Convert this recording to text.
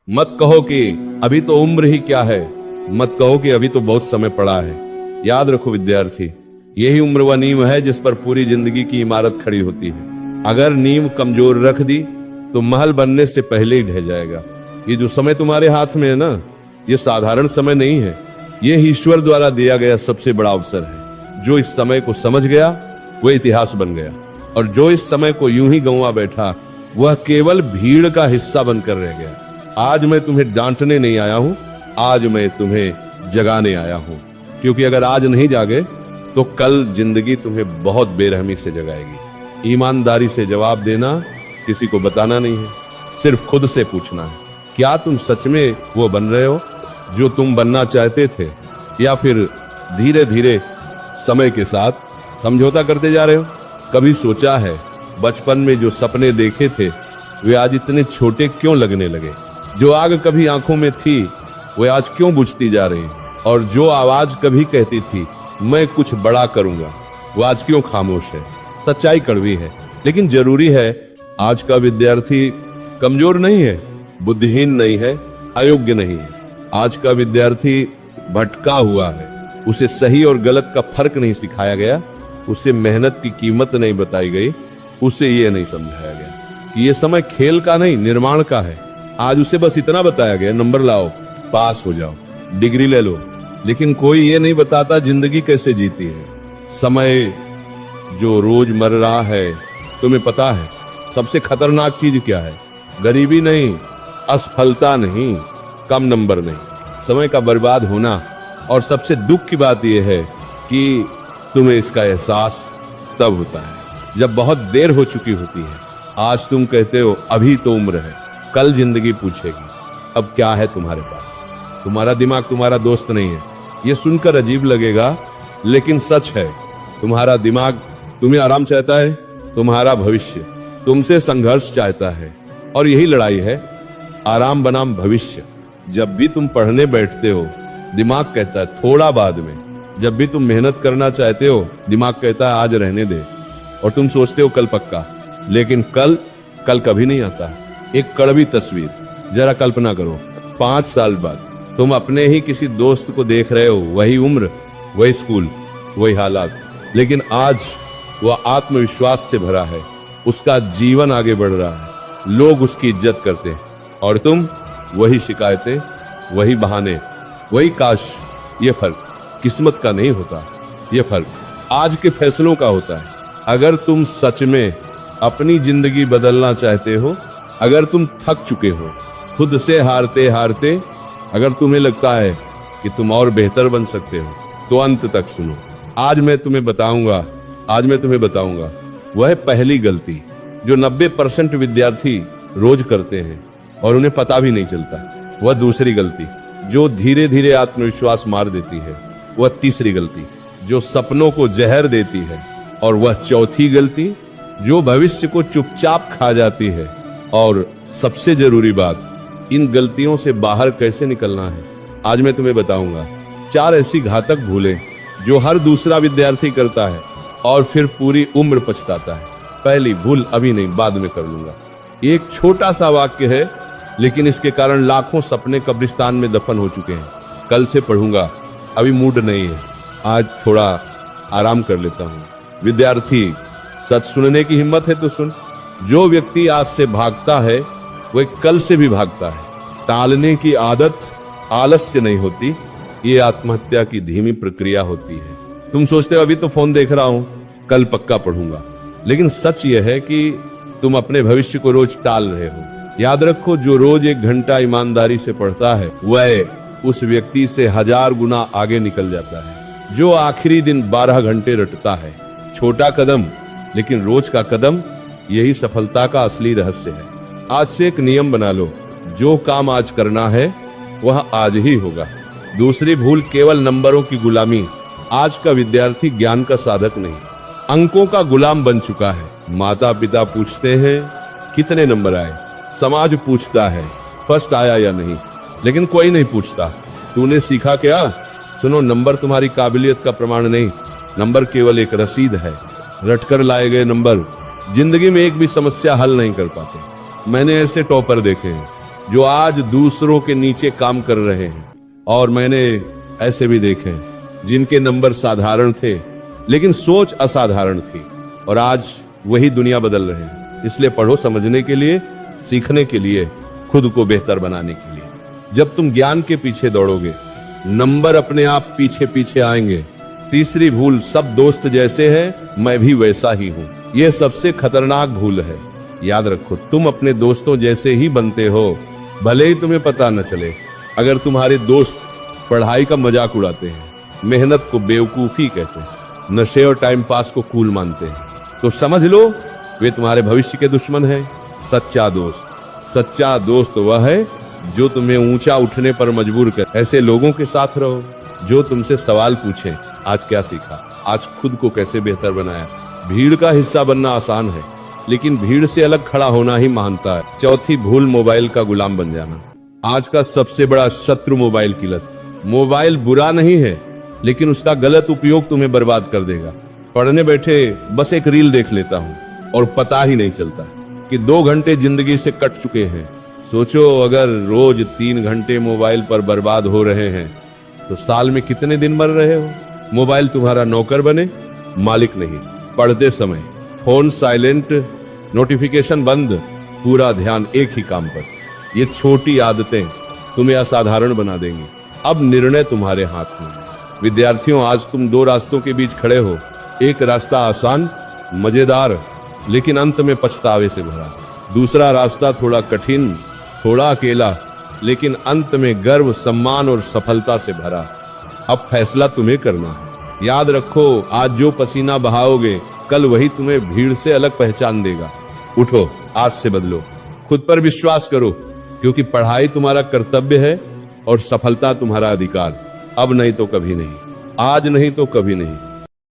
मत कहो कि अभी तो उम्र ही क्या है, मत कहो कि अभी तो बहुत समय पड़ा है। याद रखो विद्यार्थी, यही उम्र व नींव है जिस पर पूरी जिंदगी की इमारत खड़ी होती है। अगर नींव कमजोर रख दी तो महल बनने से पहले ही ढह जाएगा। ये जो समय तुम्हारे हाथ में है ना, ये साधारण समय नहीं है, ये ईश्वर द्वारा दिया गया सबसे बड़ा अवसर है। जो इस समय को समझ गया वह इतिहास बन गया, और जो इस समय को यूं ही गंवा बैठा वह केवल भीड़ का हिस्सा बनकर रह गया। आज मैं तुम्हें डांटने नहीं आया हूं, आज मैं तुम्हें जगाने आया हूं, क्योंकि अगर आज नहीं जागे तो कल जिंदगी तुम्हें बहुत बेरहमी से जगाएगी। ईमानदारी से जवाब देना, किसी को बताना नहीं है, सिर्फ खुद से पूछना है, क्या तुम सच में वो बन रहे हो जो तुम बनना चाहते थे, या फिर धीरे धीरे समय के साथ समझौता करते जा रहे हो? कभी सोचा है बचपन में जो सपने देखे थे वे आज इतने छोटे क्यों लगने लगे? जो आग कभी आंखों में थी वे आज क्यों बुझती जा रही? और जो आवाज कभी कहती थी मैं कुछ बड़ा करूंगा, वो आज क्यों खामोश है? सच्चाई कड़वी है, लेकिन जरूरी है। आज का विद्यार्थी कमजोर नहीं है, बुद्धिहीन नहीं है, अयोग्य नहीं है। आज का विद्यार्थी भटका हुआ है, उसे सही और गलत का फर्क नहीं सिखाया गया, उसे मेहनत की कीमत नहीं बताई गई, उसे ये नहीं समझाया गया कि ये समय खेल का नहीं निर्माण का है। आज उसे बस इतना बताया गया, नंबर लाओ, पास हो जाओ, डिग्री ले लो, लेकिन कोई ये नहीं बताता जिंदगी कैसे जीती है। समय जो रोज मर रहा है, तुम्हें पता है सबसे खतरनाक चीज क्या है? गरीबी नहीं, असफलता नहीं, कम नंबर नहीं, समय का बर्बाद होना। और सबसे दुख की बात यह है कि तुम्हें इसका एहसास तब होता है जब बहुत देर हो चुकी होती है। आज तुम कहते हो अभी तो उम्र है, कल जिंदगी पूछेगी अब क्या है तुम्हारे पास। तुम्हारा दिमाग तुम्हारा दोस्त नहीं है। ये सुनकर अजीब लगेगा, लेकिन सच है। तुम्हारा दिमाग तुम्हें आराम चाहता है, तुम्हारा भविष्य तुमसे संघर्ष चाहता है, और यही लड़ाई है, आराम बनाम भविष्य। जब भी तुम पढ़ने बैठते हो दिमाग कहता है थोड़ा बाद में। जब भी तुम मेहनत करना चाहते हो दिमाग कहता है आज रहने दे, और तुम सोचते हो कल पक्का, लेकिन कल कभी नहीं आता। एक कड़वी तस्वीर जरा कल्पना करो, 5 साल बाद तुम अपने ही किसी दोस्त को देख रहे हो, वही उम्र, वही स्कूल, वही हालात, लेकिन आज वह आत्मविश्वास से भरा है, उसका जीवन आगे बढ़ रहा है, लोग उसकी इज्जत करते हैं, और तुम वही शिकायतें, वही बहाने, वही काश। ये फर्क किस्मत का नहीं होता, ये फर्क आज के फैसलों का होता है। अगर तुम सच में अपनी जिंदगी बदलना चाहते हो, अगर तुम थक चुके हो खुद से हारते हारते, अगर तुम्हें लगता है कि तुम और बेहतर बन सकते हो, तो अंत तक सुनो। आज मैं तुम्हें बताऊंगा वह पहली गलती जो 90% विद्यार्थी रोज करते हैं और उन्हें पता भी नहीं चलता। वह दूसरी गलती जो धीरे धीरे आत्मविश्वास मार देती है। वह तीसरी गलती जो सपनों को जहर देती है। और वह चौथी गलती जो भविष्य को चुपचाप खा जाती है। और सबसे जरूरी बात, इन गलतियों से बाहर कैसे निकलना है, आज मैं तुम्हें बताऊंगा। 4 ऐसी घातक भूलें जो हर दूसरा विद्यार्थी करता है और फिर पूरी उम्र पछताता है। पहली भूल अभी नहीं, बाद में कर लूंगा। एक छोटा सा वाक्य है, लेकिन इसके कारण लाखों सपने कब्रिस्तान में दफन हो चुके हैं। कल से पढ़ूंगा, अभी मूड नहीं है, आज थोड़ा आराम कर लेता हूँ। विद्यार्थी, सच सुनने की हिम्मत है तो सुन। जो व्यक्ति आज से भागता है वह कल से भी भागता है। टालने की आदत आलस्य नहीं होती, ये आत्महत्या की धीमी प्रक्रिया होती है। तुम सोचते हो अभी तो फोन देख रहा हूं, कल पक्का पढ़ूंगा, लेकिन सच यह है कि तुम अपने भविष्य को रोज टाल रहे हो। याद रखो, जो रोज 1 घंटा ईमानदारी से पढ़ता है वह उस व्यक्ति से 1000 गुना आगे निकल जाता है जो आखिरी दिन 12 घंटे रटता है। छोटा कदम, लेकिन रोज का कदम, यही सफलता का असली रहस्य है। आज से एक नियम बना लो, जो काम आज करना है वह आज ही होगा। दूसरी भूल, केवल नंबरों की गुलामी। आज का विद्यार्थी ज्ञान का साधक नहीं, अंकों का गुलाम बन चुका है। माता पिता पूछते हैं कितने नंबर आए, समाज पूछता है फर्स्ट आया या नहीं, लेकिन कोई नहीं पूछता तूने सीखा क्या। सुनो, नंबर तुम्हारी काबिलियत का प्रमाण नहीं, नंबर केवल एक रसीद है। रटकर लाए गए नंबर जिंदगी में एक भी समस्या हल नहीं कर पाते। मैंने ऐसे टॉपर देखे हैं जो आज दूसरों के नीचे काम कर रहे हैं। और मैंने ऐसे भी देखे हैं जिनके नंबर साधारण थे लेकिन सोच असाधारण थी, और आज वही दुनिया बदल रहे हैं। इसलिए पढ़ो समझने के लिए, सीखने के लिए, खुद को बेहतर बनाने के लिए। जब तुम ज्ञान के पीछे दौड़ोगे, नंबर अपने आप पीछे पीछे आएंगे। तीसरी भूल, सब दोस्त जैसे हैं मैं भी वैसा ही हूं। यह सबसे खतरनाक भूल है। याद रखो, तुम अपने दोस्तों जैसे ही बनते हो, भले ही तुम्हें पता न चले। अगर तुम्हारे दोस्त पढ़ाई का मजाक उड़ाते हैं, मेहनत को बेवकूफी कहते हैं, नशे और टाइम पास को कूल मानते हैं, तो समझ लो वे तुम्हारे भविष्य के दुश्मन हैं। सच्चा दोस्त वह है जो तुम्हें ऊंचा उठने पर मजबूर करे। ऐसे लोगों के साथ रहो जो तुमसे सवाल पूछें, आज क्या सीखा, आज खुद को कैसे बेहतर बनाया। भीड़ का हिस्सा बनना आसान है, लेकिन भीड़ से अलग खड़ा होना ही महानता है। चौथी भूल, मोबाइल का गुलाम बन जाना। आज का सबसे बड़ा शत्रु मोबाइल की लत। मोबाइल बुरा नहीं है, लेकिन उसका गलत उपयोग तुम्हें बर्बाद कर देगा। पढ़ने बैठे बस एक रील देख लेता हूँ और पता ही नहीं चलता कि 2 घंटे जिंदगी से कट चुके हैं। सोचो, अगर रोज 3 घंटे मोबाइल पर बर्बाद हो रहे हैं तो साल में कितने दिन मर रहे हो। मोबाइल तुम्हारा नौकर बने, मालिक नहीं। पढ़ते समय फोन साइलेंट, नोटिफिकेशन बंद, पूरा ध्यान एक ही काम पर। ये छोटी आदतें तुम्हें असाधारण बना देंगी। अब निर्णय तुम्हारे हाथ में। विद्यार्थियों, आज तुम 2 रास्तों के बीच खड़े हो। एक रास्ता आसान, मजेदार, लेकिन अंत में पछतावे से भरा। दूसरा रास्ता थोड़ा कठिन, थोड़ा अकेला, लेकिन अंत में गर्व, सम्मान और सफलता से भरा। अब फैसला तुम्हें करना है। याद रखो, आज जो पसीना बहाओगे, कल वही तुम्हें भीड़ से अलग पहचान देगा। उठो, आज से बदलो, खुद पर विश्वास करो, क्योंकि पढ़ाई तुम्हारा कर्तव्य है और सफलता तुम्हारा अधिकार। अब नहीं तो कभी नहीं, आज नहीं तो कभी नहीं।